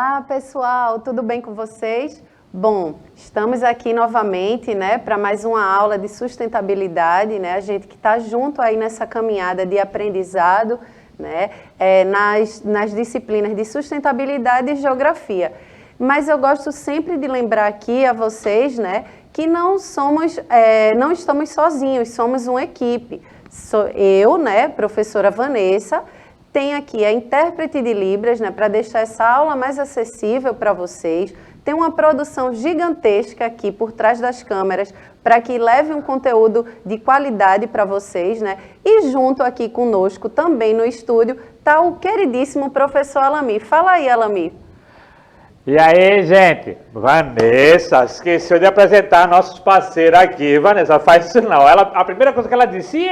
Olá, pessoal, tudo bem com vocês? Bom, estamos aqui novamente, né, para mais uma aula de sustentabilidade, né, a gente que está junto aí nessa caminhada de aprendizado, né, nas disciplinas de sustentabilidade e geografia. Mas eu gosto sempre de lembrar aqui a vocês, né, que não estamos sozinhos, somos uma equipe. Sou eu, né, professora Vanessa, tem aqui a intérprete de Libras, né, para deixar essa aula mais acessível para vocês. Tem uma produção gigantesca aqui por trás das câmeras para que leve um conteúdo de qualidade para vocês, né? E junto aqui conosco, também no estúdio, está o queridíssimo professor Alami. Fala aí, Alami. E aí, gente? Vanessa, esqueceu de apresentar nossos parceiros aqui. Vanessa, faz isso não. A primeira coisa que ela disse, e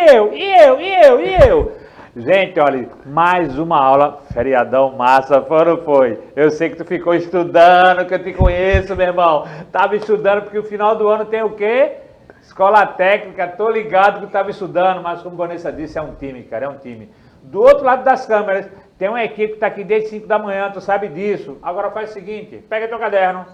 eu? Gente, olha, mais uma aula, feriadão massa, foi. Eu sei que tu ficou estudando, que eu te conheço, meu irmão. Tava estudando porque o final do ano tem o quê? Escola técnica, tô ligado que tu tava estudando, mas como a Vanessa disse, é um time, cara, é um time. Do outro lado das câmeras, tem uma equipe que tá aqui desde 5 da manhã, tu sabe disso. Agora faz o seguinte, pega teu caderno,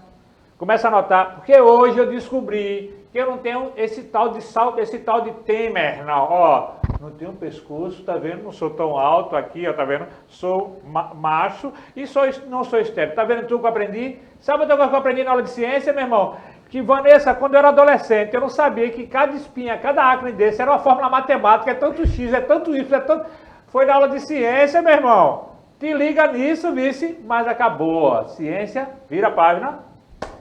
começa a anotar, porque hoje eu descobri que eu não tenho esse tal de salto, esse tal de Temer, não, ó. Não tenho pescoço, tá vendo? Não sou tão alto aqui, ó, tá vendo? Sou macho e não sou estéril. Tá vendo tudo que eu aprendi? Sabe outra coisa que eu aprendi na aula de ciência, meu irmão? Que, Vanessa, quando eu era adolescente, eu não sabia que cada espinha, cada acne desse era uma fórmula matemática, é tanto X, é tanto Y, é tanto... Foi na aula de ciência, meu irmão. Te liga nisso, vice, mas acabou. A ciência, vira a página.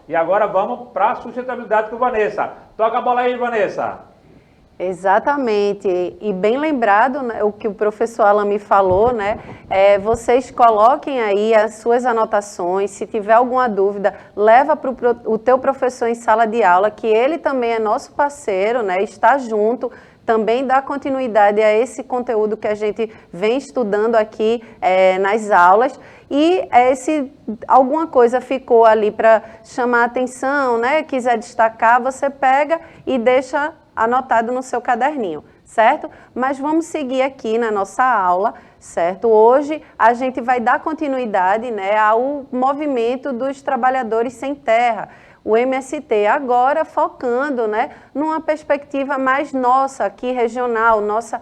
E agora vamos para a sustentabilidade com Vanessa. Toca a bola aí, Vanessa. Exatamente, e bem lembrado, né, o que o professor Alami falou, né, vocês coloquem aí as suas anotações, se tiver alguma dúvida, leva para o teu professor em sala de aula, que ele também é nosso parceiro, né, está junto, também dá continuidade a esse conteúdo que a gente vem estudando aqui nas aulas, e se alguma coisa ficou ali para chamar a atenção, né, quiser destacar, você pega e deixa anotado no seu caderninho, certo? Mas vamos seguir aqui na nossa aula, certo? Hoje a gente vai dar continuidade, né, ao movimento dos trabalhadores sem terra, o MST, agora focando, né, numa perspectiva mais nossa aqui, regional, nossa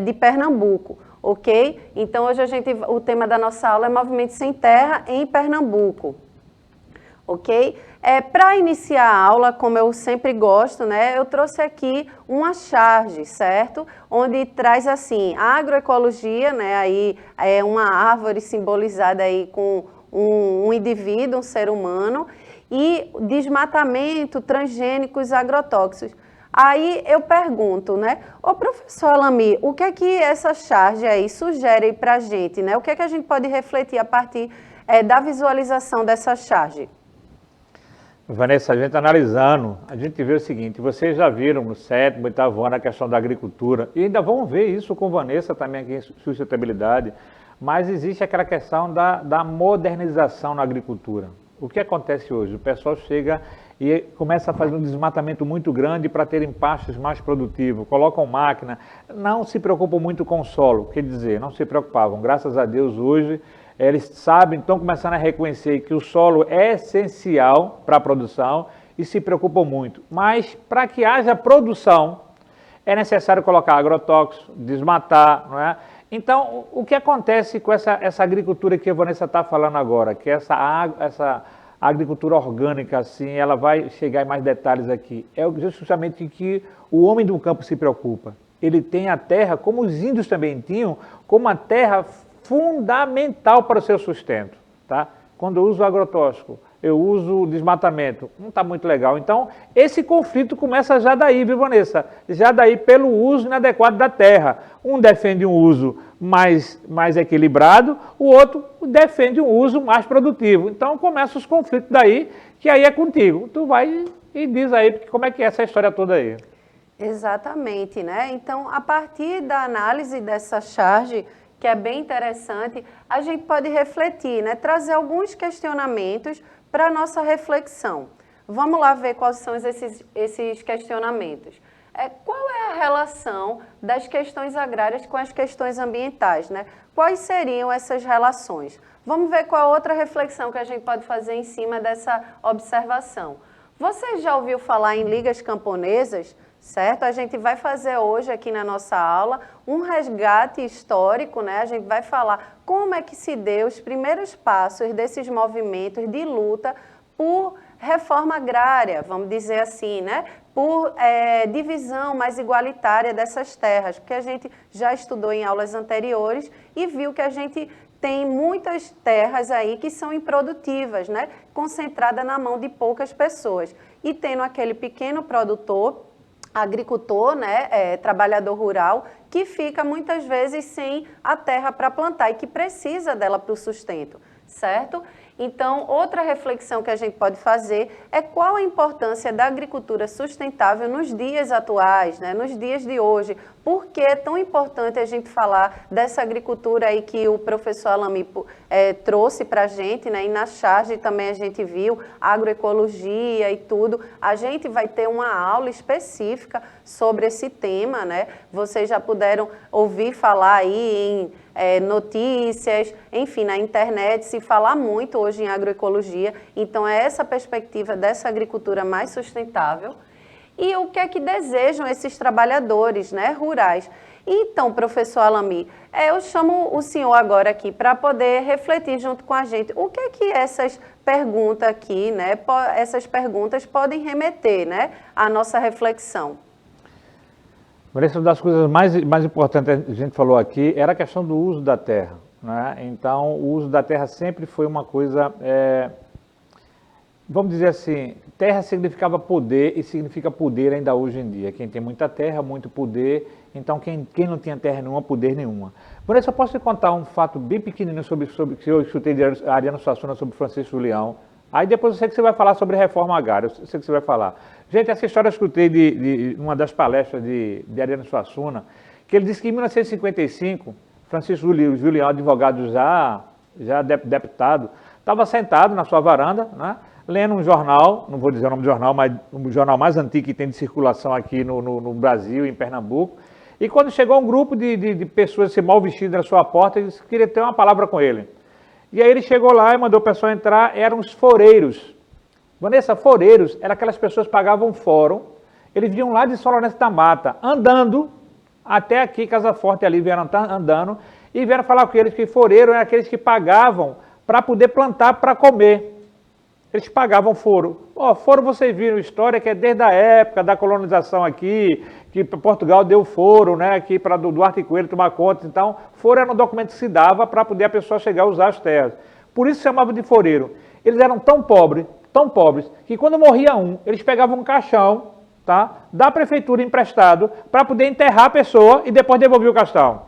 de Pernambuco, ok? Então hoje o tema da nossa aula é movimento sem terra em Pernambuco, ok? Para iniciar a aula, como eu sempre gosto, né, eu trouxe aqui uma charge, certo? Onde traz assim, a agroecologia, né, aí é uma árvore simbolizada aí com um indivíduo, um ser humano, e desmatamento, transgênicos, agrotóxicos. Aí eu pergunto, né, ô professor Alami, o que é que essa charge aí sugere para a gente, né? O que é que a gente pode refletir a partir da visualização dessa charge? Vanessa, a gente analisando, a gente vê o seguinte, vocês já viram no 7º, 8º ano a questão da agricultura, e ainda vão ver isso com Vanessa também aqui em sustentabilidade, mas existe aquela questão da modernização na agricultura. O que acontece hoje? O pessoal chega e começa a fazer um desmatamento muito grande para terem pastos mais produtivos, colocam máquina, não se preocupam muito com o solo, quer dizer, não se preocupavam, graças a Deus hoje, eles sabem, estão começando a reconhecer que o solo é essencial para a produção e se preocupam muito. Mas para que haja produção, é necessário colocar agrotóxicos, desmatar, não é? Então, o que acontece com essa agricultura que a Vanessa está falando agora, que essa agricultura orgânica, assim, ela vai chegar em mais detalhes aqui, é justamente que o homem do campo se preocupa. Ele tem a terra, como os índios também tinham, como a terra fundamental para o seu sustento, tá? Quando eu uso agrotóxico, eu uso desmatamento, não está muito legal. Então, esse conflito começa já daí, viu, Vanessa? Já daí pelo uso inadequado da terra. Um defende um uso mais equilibrado, o outro defende um uso mais produtivo. Então, começam os conflitos daí, que aí é contigo. Tu vai e diz aí como é que é essa história toda aí. Exatamente, né? Então, a partir da análise dessa charge, que é bem interessante, a gente pode refletir, né? Trazer alguns questionamentos para a nossa reflexão. Vamos lá ver quais são esses questionamentos. Qual é a relação das questões agrárias com as questões ambientais, né? Quais seriam essas relações? Vamos ver qual a outra reflexão que a gente pode fazer em cima dessa observação. Você já ouviu falar em ligas camponesas? Certo? A gente vai fazer hoje aqui na nossa aula um resgate histórico, né? A gente vai falar como é que se deu os primeiros passos desses movimentos de luta por reforma agrária, vamos dizer assim, né? Por divisão mais igualitária dessas terras, porque a gente já estudou em aulas anteriores e viu que a gente tem muitas terras aí que são improdutivas, né? Concentrada na mão de poucas pessoas. E tendo aquele pequeno produtor, agricultor, né, trabalhador rural, que fica muitas vezes sem a terra para plantar e que precisa dela para o sustento, certo? Então, outra reflexão que a gente pode fazer é qual a importância da agricultura sustentável nos dias atuais, né, nos dias de hoje. Por que é tão importante a gente falar dessa agricultura aí que o professor Alami trouxe para a gente, né, e na charge também a gente viu, agroecologia e tudo. A gente vai ter uma aula específica sobre esse tema, né? Vocês já puderam ouvir falar aí em notícias, enfim, na internet, se fala muito hoje em agroecologia, então é essa perspectiva dessa agricultura mais sustentável. E o que é que desejam esses trabalhadores, né, rurais? Então, professor Alami, eu chamo o senhor agora aqui para poder refletir junto com a gente. O que é que essas perguntas aqui, né, essas perguntas podem remeter, né, à nossa reflexão? Vanessa, uma das coisas mais importantes que a gente falou aqui era a questão do uso da terra, né? Então, o uso da terra sempre foi uma coisa, vamos dizer assim, terra significava poder e significa poder ainda hoje em dia. Quem tem muita terra, muito poder, então quem não tinha terra nenhuma, poder nenhuma. Vanessa, eu posso te contar um fato bem pequenininho sobre que eu escutei de Ariano Suassuna sobre Francisco Julião. Aí depois eu sei que você vai falar sobre reforma agrária, eu sei que você vai falar. Gente, essa história eu escutei de uma das palestras de Ariano Suassuna, que ele disse que em 1955, Francisco Julião, advogado já deputado, estava sentado na sua varanda, né, lendo um jornal, não vou dizer o nome do jornal, mas um jornal mais antigo que tem de circulação aqui no Brasil, em Pernambuco, e quando chegou um grupo de pessoas assim, mal vestidas na sua porta, eles queriam ter uma palavra com ele. E aí ele chegou lá e mandou o pessoal entrar, eram os foreiros. Vanessa, foreiros eram aquelas pessoas que pagavam fórum, eles vinham lá de São Lourenço da Mata, andando, até aqui, Casa Forte ali, vieram andando, e vieram falar com eles que foreiro eram aqueles que pagavam para poder plantar para comer. Eles pagavam foro. Foro vocês viram, história que é desde a época da colonização aqui, que Portugal deu foro, né, aqui para Duarte e Coelho tomar conta. Então, foro era um documento que se dava para poder a pessoa chegar a usar as terras. Por isso se chamava de foreiro. Eles eram tão pobres, que quando morria um, eles pegavam um caixão, tá, da prefeitura emprestado, para poder enterrar a pessoa e depois devolver o caixão.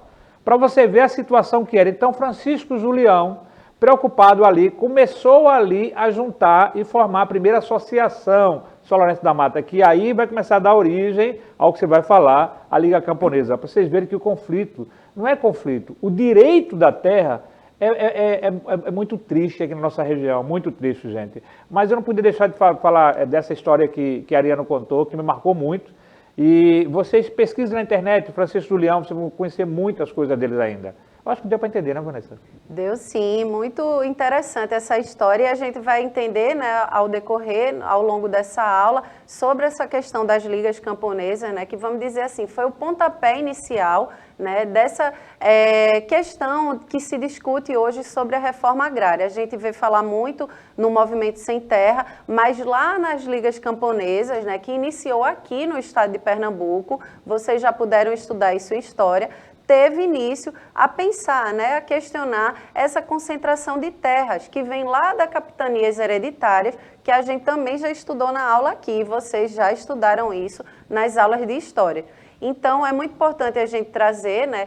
Para você ver a situação que era. Então, Francisco Julião, preocupado ali, começou ali a juntar e formar a primeira associação São Lourenço da Mata, que aí vai começar a dar origem ao que você vai falar, a Liga Camponesa, para vocês verem que o conflito não é conflito, o direito da terra é muito triste aqui na nossa região, muito triste, gente. Mas eu não podia deixar de falar dessa história que a Ariano contou, que me marcou muito, e vocês pesquisem na internet, Francisco Julião, vocês vão conhecer muitas coisas deles ainda. Eu acho que deu para entender, né, Vanessa? Deu sim, muito interessante essa história e a gente vai entender, né, ao decorrer, ao longo dessa aula, sobre essa questão das ligas camponesas, né, que vamos dizer assim, foi o pontapé inicial, né, dessa questão que se discute hoje sobre a reforma agrária. A gente vê falar muito no Movimento Sem Terra, mas lá nas ligas camponesas, né, que iniciou aqui no estado de Pernambuco, vocês já puderam estudar isso em história, teve início a pensar, né, a questionar essa concentração de terras que vem lá da capitanias hereditárias, que a gente também já estudou na aula aqui, vocês já estudaram isso nas aulas de história. Então, é muito importante a gente trazer, né,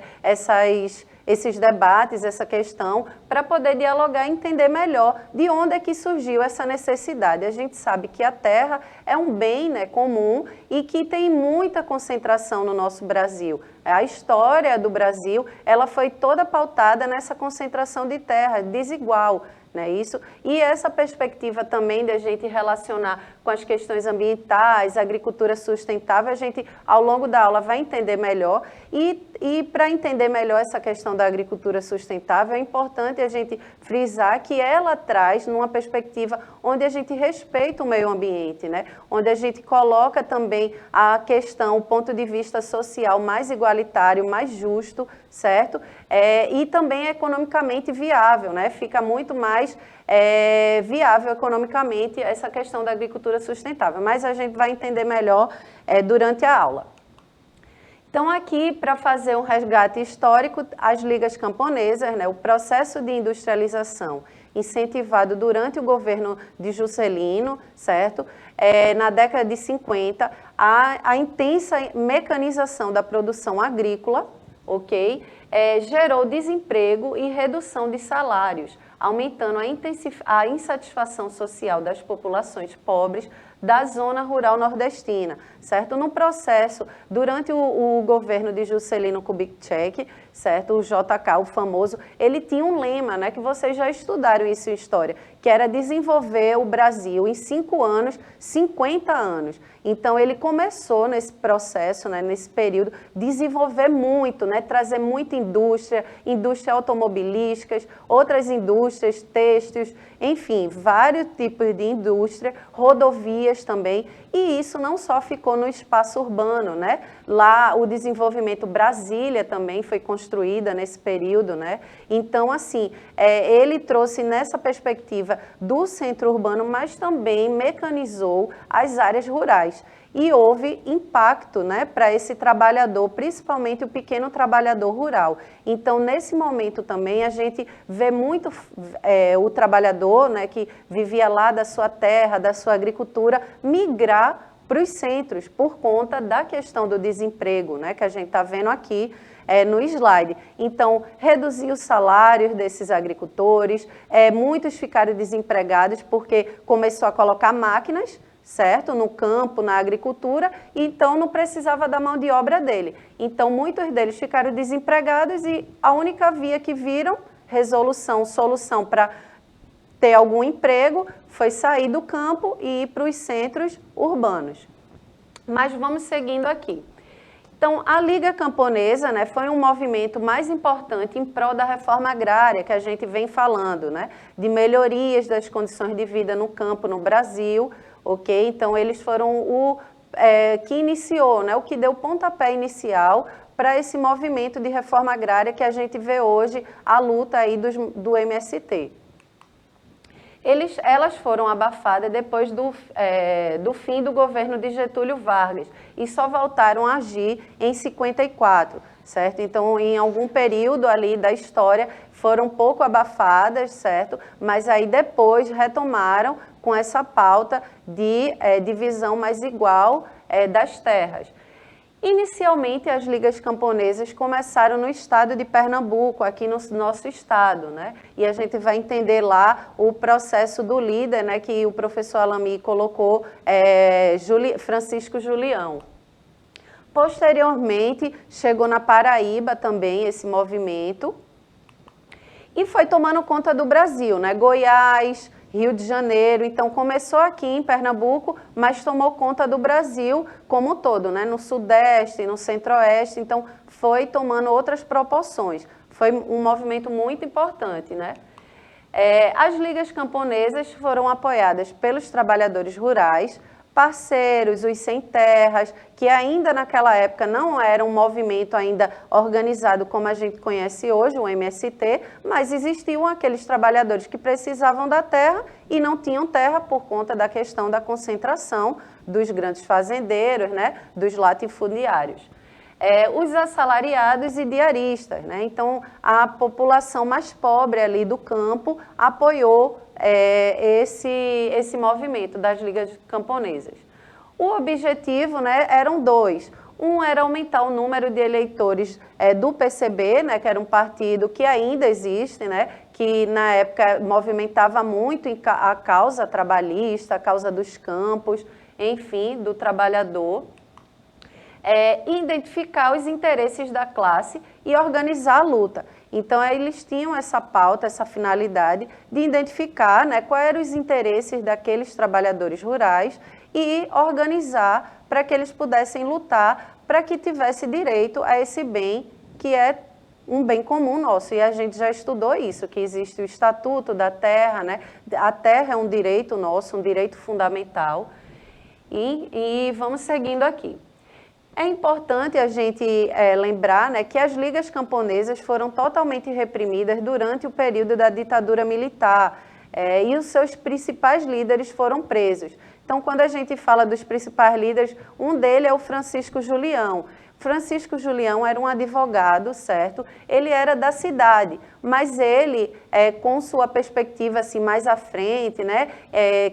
esses debates, essa questão, para poder dialogar e entender melhor de onde é que surgiu essa necessidade. A gente sabe que a terra é um bem, né, comum e que tem muita concentração no nosso Brasil. A história do Brasil, ela foi toda pautada nessa concentração de terra desigual. né, isso? E essa perspectiva também de a gente relacionar com as questões ambientais, agricultura sustentável, a gente, ao longo da aula, vai entender melhor. E para entender melhor essa questão da agricultura sustentável, é importante a gente frisar que ela traz numa perspectiva onde a gente respeita o meio ambiente, né? Onde a gente coloca também a questão, o ponto de vista social mais igualitário, mais justo, certo? E também economicamente viável, né? Fica muito mais viável economicamente essa questão da agricultura sustentável, mas a gente vai entender melhor durante a aula. Então, aqui, para fazer um resgate histórico, as ligas camponesas, né, o processo de industrialização incentivado durante o governo de Juscelino, certo? Na década de 50, a intensa mecanização da produção agrícola, ok? Gerou desemprego e redução de salários, aumentando a insatisfação social das populações pobres da zona rural nordestina, certo? No processo, durante o governo de Juscelino Kubitschek, certo? O JK, o famoso, ele tinha um lema, né, que vocês já estudaram isso em história, que era desenvolver o Brasil em 5 anos, 50 anos. Então, ele começou nesse processo, né, nesse período, desenvolver muito, né, trazer muita indústria automobilísticas, outras indústrias, têxteis, enfim, vários tipos de indústria, rodovias também, e isso não só ficou no espaço urbano, né? Lá o desenvolvimento, Brasília também foi construída nesse período, né? Então, assim, ele trouxe nessa perspectiva do centro urbano, mas também mecanizou as áreas rurais. E houve impacto, né, para esse trabalhador, principalmente o pequeno trabalhador rural. Então, nesse momento também, a gente vê muito o trabalhador, né, que vivia lá da sua terra, da sua agricultura, migrar para os centros por conta da questão do desemprego, né, que a gente está vendo aqui no slide. Então, reduziu os salários desses agricultores, muitos ficaram desempregados porque começou a colocar máquinas, certo? No campo, na agricultura, então não precisava da mão de obra dele. Então, muitos deles ficaram desempregados e a única via que viram, solução para ter algum emprego, foi sair do campo e ir para os centros urbanos. Mas vamos seguindo aqui. Então, a Liga Camponesa, né, foi um movimento mais importante em prol da reforma agrária, que a gente vem falando, né, de melhorias das condições de vida no campo no Brasil, ok? Então, eles foram o que iniciou, né, o que deu pontapé inicial para esse movimento de reforma agrária que a gente vê hoje, a luta aí do MST. Elas foram abafadas depois do fim do governo de Getúlio Vargas e só voltaram a agir em 54, certo? Então, em algum período ali da história, foram um pouco abafadas, certo? Mas aí depois retomaram com essa pauta de divisão mais igual das terras. Inicialmente, as ligas camponesas começaram no estado de Pernambuco, aqui no nosso estado, né? E a gente vai entender lá o processo do líder, né, que o professor Alami colocou, Francisco Julião. Posteriormente, chegou na Paraíba também esse movimento e foi tomando conta do Brasil, né? Goiás, Rio de Janeiro, então começou aqui em Pernambuco, mas tomou conta do Brasil como um todo, né? No Sudeste, no Centro-Oeste, então foi tomando outras proporções. Foi um movimento muito importante, né? As ligas camponesas foram apoiadas pelos trabalhadores rurais, parceiros, os sem terras, que ainda naquela época não era um movimento ainda organizado como a gente conhece hoje, o MST, mas existiam aqueles trabalhadores que precisavam da terra e não tinham terra por conta da questão da concentração dos grandes fazendeiros, né, dos latifundiários. Os assalariados e diaristas, né? Então, a população mais pobre ali do campo apoiou esse movimento das ligas camponesas. O objetivo, né, eram dois. Um era aumentar o número de eleitores do PCB, né, que era um partido que ainda existe, né, que na época movimentava muito a causa trabalhista, a causa dos campos, enfim, do trabalhador. Identificar os interesses da classe e organizar a luta. Então, eles tinham essa pauta, essa finalidade de identificar, né, quais eram os interesses daqueles trabalhadores rurais e organizar para que eles pudessem lutar para que tivesse direito a esse bem que é um bem comum nosso. E a gente já estudou isso, que existe o Estatuto da Terra, né? A terra é um direito nosso, um direito fundamental. E vamos seguindo aqui. É importante a gente lembrar, né, que as ligas camponesas foram totalmente reprimidas durante o período da ditadura militar e os seus principais líderes foram presos. Então, quando a gente fala dos principais líderes, um deles é o Francisco Julião. Francisco Julião era um advogado, certo? Ele era da cidade, mas ele, com sua perspectiva assim, mais à frente, né,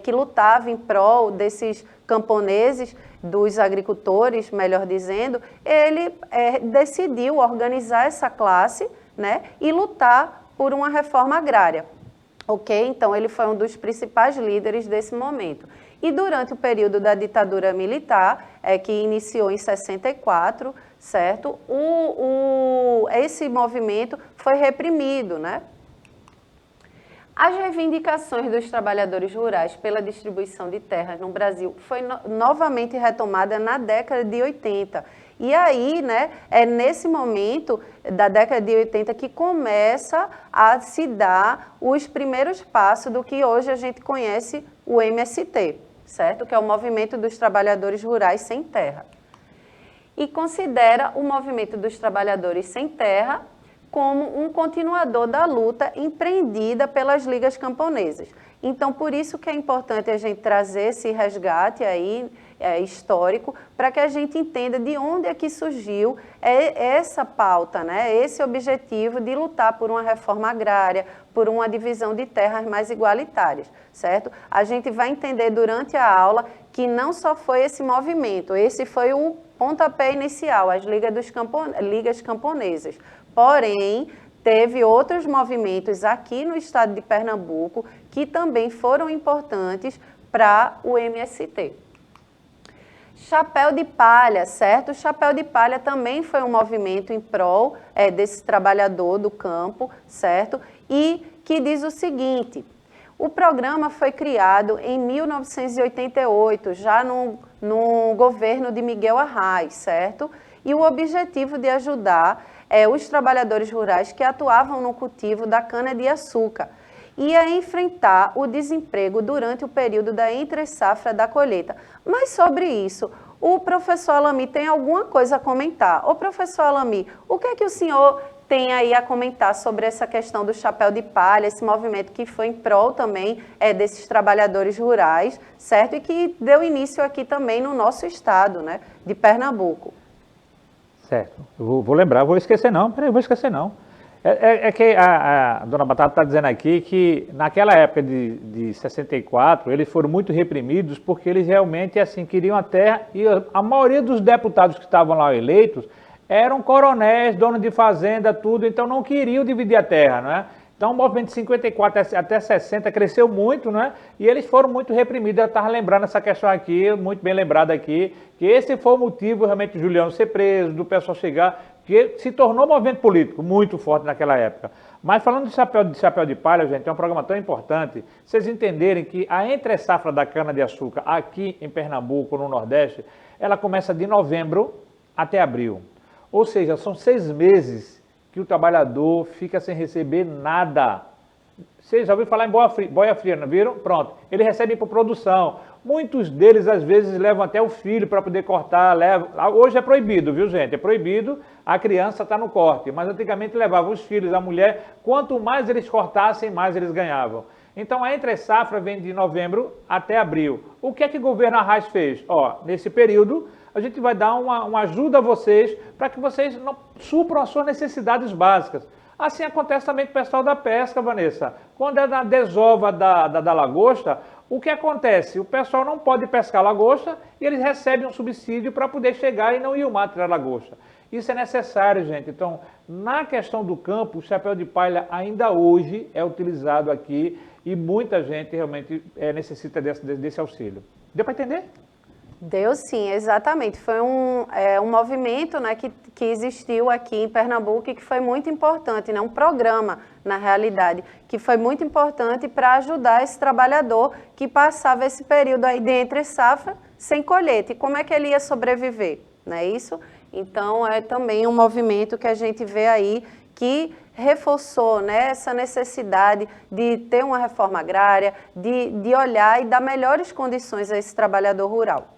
que lutava em prol desses camponeses, dos agricultores, melhor dizendo, ele decidiu organizar essa classe, né, e lutar por uma reforma agrária. Ok? Então, ele foi um dos principais líderes desse momento. E durante o período da ditadura militar, que iniciou em 64, certo? Esse movimento foi reprimido, né? As reivindicações dos trabalhadores rurais pela distribuição de terras no Brasil foi novamente retomada na década de 80. E aí, né, é nesse momento da década de 80 que começa a se dar os primeiros passos do que hoje a gente conhece o MST, certo? Que é o Movimento dos Trabalhadores Rurais Sem Terra. E considera o Movimento dos Trabalhadores Sem Terra como um continuador da luta empreendida pelas ligas camponesas. Então, por isso que é importante a gente trazer esse resgate aí, histórico, para que a gente entenda de onde é que surgiu essa pauta, né? Esse objetivo de lutar por uma reforma agrária, por uma divisão de terras mais igualitárias, certo? A gente vai entender durante a aula que não só foi esse movimento, esse foi o pontapé inicial, as ligas camponesas. Porém, teve outros movimentos aqui no estado de Pernambuco que também foram importantes para o MST. Chapéu de Palha, certo? O Chapéu de Palha também foi um movimento em prol desse trabalhador do campo, certo? E que diz o seguinte: o programa foi criado em 1988, já no governo de Miguel Arraes, certo? E o objetivo de ajudar os trabalhadores rurais que atuavam no cultivo da cana-de-açúcar e a enfrentar o desemprego durante o período da entre-safra da colheita. Mas sobre isso, o professor Alami tem alguma coisa a comentar. Ô professor Alami, o que é que o senhor tem aí a comentar sobre essa questão do chapéu de palha, esse movimento que foi em prol também desses trabalhadores rurais, certo? E que deu início aqui também no nosso estado, né, de Pernambuco. Certo. Eu vou lembrar, vou esquecer não, peraí, vou esquecer não. É que a dona Batata está dizendo aqui que naquela época de 64, eles foram muito reprimidos porque eles realmente assim queriam a terra e a maioria dos deputados que estavam lá eleitos eram coronéis, donos de fazenda, tudo, então não queriam dividir a terra, não é? Então o movimento de 54 até 60 cresceu muito, né? E eles foram muito reprimidos. Eu estava lembrando essa questão aqui, muito bem lembrado aqui, que esse foi o motivo realmente do Julião ser preso, do pessoal chegar, que se tornou um movimento político muito forte naquela época. Mas falando de chapéu de palha, gente, é um programa tão importante, vocês entenderem que a entre-safra da cana-de-açúcar aqui em Pernambuco, no Nordeste, ela começa de novembro até abril. Ou seja, são 6 meses que o trabalhador fica sem receber nada. Vocês já ouviram falar em boia fria, não viram? Pronto, eles recebem por produção. Muitos deles, às vezes, levam até o filho para poder cortar. Hoje é proibido, viu, gente? É proibido, a criança está no corte. Mas antigamente levavam os filhos, a mulher. Quanto mais eles cortassem, mais eles ganhavam. Então, a entre-safra vem de novembro até abril. O que é que o governo Arraes fez? Nesse período, a gente vai dar uma ajuda a vocês para que vocês não supram as suas necessidades básicas. Assim acontece também com o pessoal da pesca, Vanessa. Quando é na desova da lagosta, o que acontece? O pessoal não pode pescar lagosta e eles recebem um subsídio para poder chegar e não ir o mar tirar lagosta. Isso é necessário, gente. Então, na questão do campo, o chapéu de palha ainda hoje é utilizado aqui e muita gente realmente necessita desse auxílio. Deu para entender? Deu sim, exatamente. Foi um movimento, né, que existiu aqui em Pernambuco e que foi muito importante, né, um programa, na realidade, que foi muito importante para ajudar esse trabalhador que passava esse período aí de entre safra sem colheita. E como é que ele ia sobreviver, não é isso? Então, é também um movimento que a gente vê aí que reforçou, né, essa necessidade de ter uma reforma agrária, de olhar e dar melhores condições a esse trabalhador rural.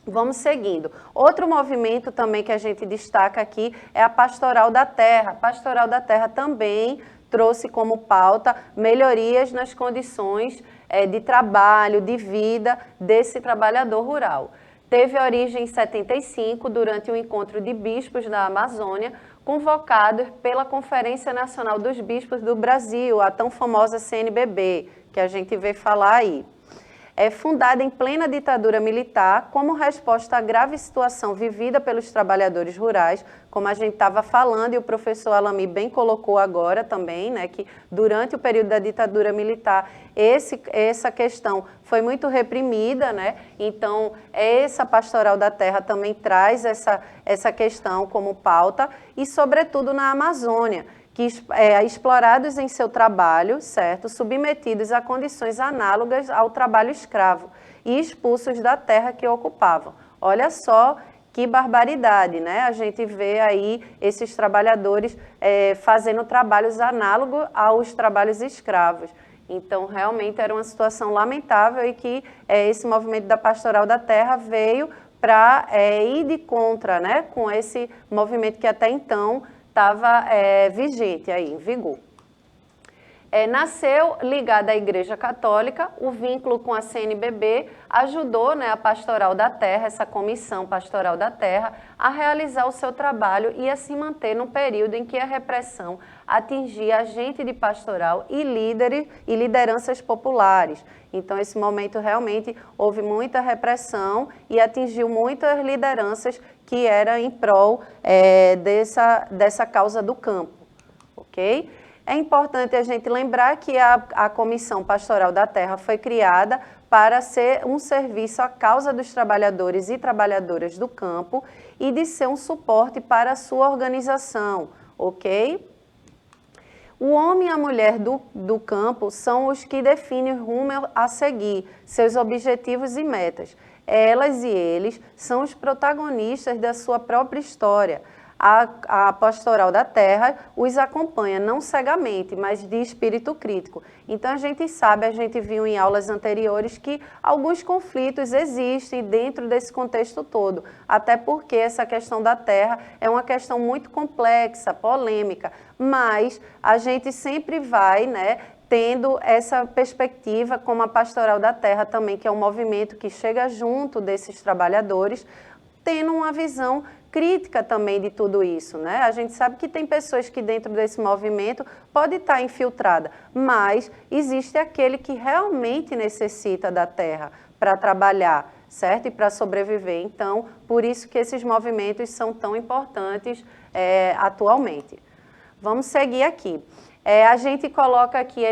Vamos seguindo. Outro movimento também que a gente destaca aqui é a Pastoral da Terra. A Pastoral da Terra também trouxe como pauta melhorias nas condições de trabalho, de vida desse trabalhador rural. Teve origem em 75, durante um encontro de bispos da Amazônia, convocados pela Conferência Nacional dos Bispos do Brasil, a tão famosa CNBB, que a gente vê falar aí. É fundada em plena ditadura militar, como resposta à grave situação vivida pelos trabalhadores rurais, como a gente estava falando, e o professor Alami bem colocou agora também, né, que durante o período da ditadura militar, essa questão foi muito reprimida, né? Então, essa Pastoral da Terra também traz essa questão como pauta, e sobretudo na Amazônia, que explorados em seu trabalho, certo, submetidos a condições análogas ao trabalho escravo e expulsos da terra que ocupavam. Olha só que barbaridade, né? A gente vê aí esses trabalhadores fazendo trabalhos análogos aos trabalhos escravos. Então, realmente era uma situação lamentável e que esse movimento da Pastoral da Terra veio para ir de contra, né, com esse movimento que até então estava vigente aí, em vigor. Nasceu ligada à Igreja Católica, o vínculo com a CNBB ajudou, né, a Pastoral da Terra, essa Comissão Pastoral da Terra, a realizar o seu trabalho e a se manter no período em que a repressão atingia agente de pastoral e líderes e lideranças populares. Então, esse momento realmente houve muita repressão e atingiu muitas lideranças que eram em prol dessa causa do campo, ok? É importante a gente lembrar que a Comissão Pastoral da Terra foi criada para ser um serviço à causa dos trabalhadores e trabalhadoras do campo e de ser um suporte para a sua organização, ok? O homem e a mulher do campo são os que definem o rumo a seguir, seus objetivos e metas. Elas e eles são os protagonistas da sua própria história. A Pastoral da Terra os acompanha, não cegamente, mas de espírito crítico. Então, a gente sabe, a gente viu em aulas anteriores que alguns conflitos existem dentro desse contexto todo, até porque essa questão da terra é uma questão muito complexa, polêmica, mas a gente sempre vai, né, tendo essa perspectiva, como a Pastoral da Terra também, que é um movimento que chega junto desses trabalhadores, tendo uma visão crítica também de tudo isso, né? A gente sabe que tem pessoas que dentro desse movimento pode estar infiltrada, mas existe aquele que realmente necessita da terra para trabalhar, certo? E para sobreviver. Então, por isso que esses movimentos são tão importantes atualmente. Vamos seguir aqui. A gente coloca aqui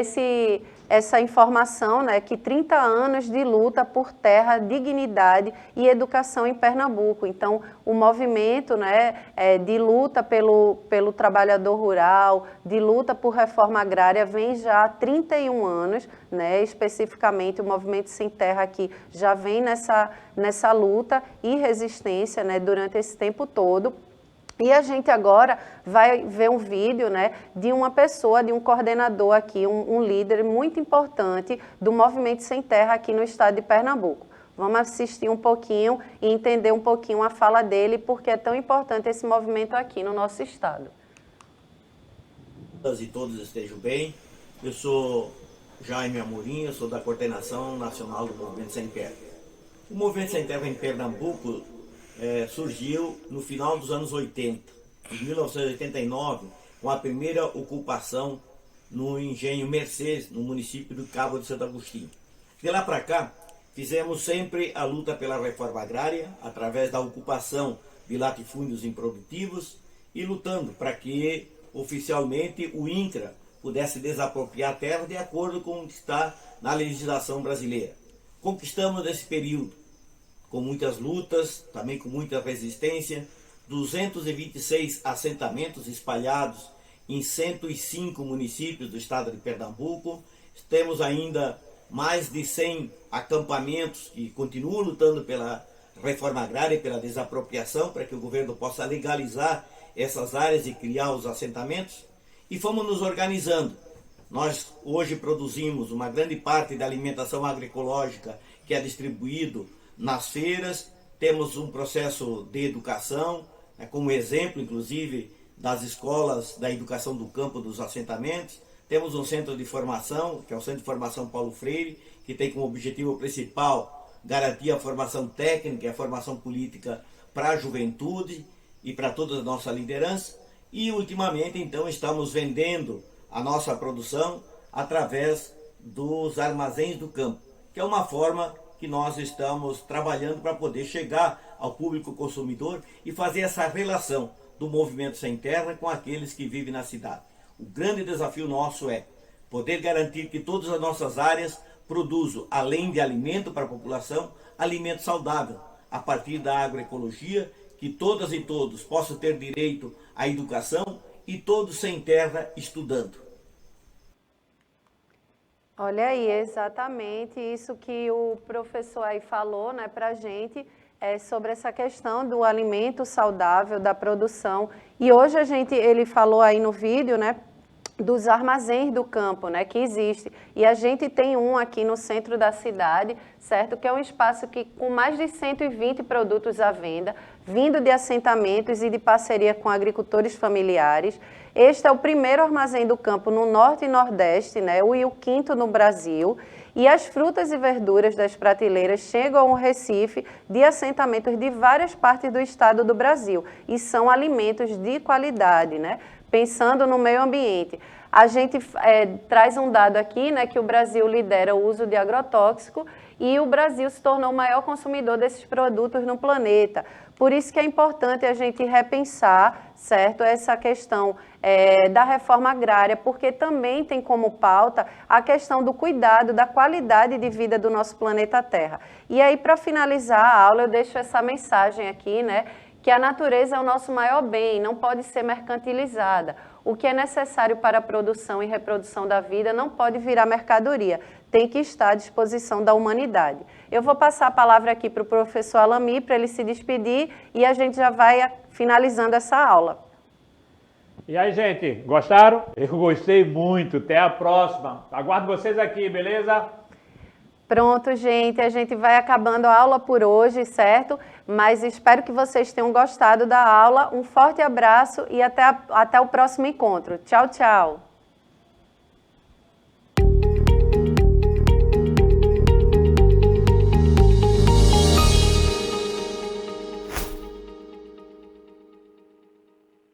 essa informação, né, que 30 anos de luta por terra, dignidade e educação em Pernambuco. Então, o movimento, né, de luta pelo trabalhador rural, de luta por reforma agrária, vem já há 31 anos, né, especificamente o Movimento Sem Terra aqui já vem nessa luta e resistência, né, durante esse tempo todo. E a gente agora vai ver um vídeo, né, de uma pessoa, de um coordenador aqui, um líder muito importante do Movimento Sem Terra aqui no estado de Pernambuco. Vamos assistir um pouquinho e entender um pouquinho a fala dele, porque é tão importante esse movimento aqui no nosso estado. Todas e todos estejam bem. Eu sou Jaime Amorim, eu sou da Coordenação Nacional do Movimento Sem Terra. O Movimento Sem Terra em Pernambuco surgiu no final dos anos 80, em 1989, com a primeira ocupação no engenho Mercedes, no município do Cabo de Santo Agostinho. De lá para cá, fizemos sempre a luta pela reforma agrária, através da ocupação de latifúndios improdutivos e lutando para que, oficialmente, o INCRA pudesse desapropriar a terra de acordo com o que está na legislação brasileira. Conquistamos nesse período com muitas lutas, também com muita resistência, 226 assentamentos espalhados em 105 municípios do estado de Pernambuco. Temos ainda mais de 100 acampamentos que continuam lutando pela reforma agrária e pela desapropriação, para que o governo possa legalizar essas áreas e criar os assentamentos. E fomos nos organizando. Nós hoje produzimos uma grande parte da alimentação agroecológica que é distribuído nas feiras. Temos um processo de educação, como exemplo, inclusive, das escolas da educação do campo dos assentamentos. Temos um centro de formação, que é o Centro de Formação Paulo Freire, que tem como objetivo principal garantir a formação técnica e a formação política para a juventude e para toda a nossa liderança. E, ultimamente, então, estamos vendendo a nossa produção através dos armazéns do campo, que é uma forma que nós estamos trabalhando para poder chegar ao público consumidor e fazer essa relação do movimento sem terra com aqueles que vivem na cidade. O grande desafio nosso é poder garantir que todas as nossas áreas produzam, além de alimento para a população, alimento saudável, a partir da agroecologia, que todas e todos possam ter direito à educação e todos sem terra estudando. Olha aí, exatamente isso que o professor aí falou, né, para a gente, sobre essa questão do alimento saudável, da produção. E hoje ele falou aí no vídeo, né, dos armazéns do campo, né, que existe. E a gente tem um aqui no centro da cidade, certo? Que é um espaço que com mais de 120 produtos à venda, vindo de assentamentos e de parceria com agricultores familiares. Este é o primeiro armazém do campo no Norte e Nordeste, né, e o quinto no Brasil. E as frutas e verduras das prateleiras chegam ao Recife de assentamentos de várias partes do estado do Brasil. E são alimentos de qualidade, né? Pensando no meio ambiente. A gente traz um dado aqui, né, que o Brasil lidera o uso de agrotóxico e o Brasil se tornou o maior consumidor desses produtos no planeta. Por isso que é importante a gente repensar, certo, essa questão da reforma agrária, porque também tem como pauta a questão do cuidado, da qualidade de vida do nosso planeta Terra. E aí, para finalizar a aula, eu deixo essa mensagem aqui, né, que a natureza é o nosso maior bem, não pode ser mercantilizada. O que é necessário para a produção e reprodução da vida não pode virar mercadoria, tem que estar à disposição da humanidade. Eu vou passar a palavra aqui para o professor Alami, para ele se despedir, e a gente já vai finalizando essa aula. E aí, gente, gostaram? Eu gostei muito, até a próxima. Aguardo vocês aqui, beleza? Pronto, gente, a gente vai acabando a aula por hoje, certo? Mas espero que vocês tenham gostado da aula. Um forte abraço e até o próximo encontro. Tchau, tchau!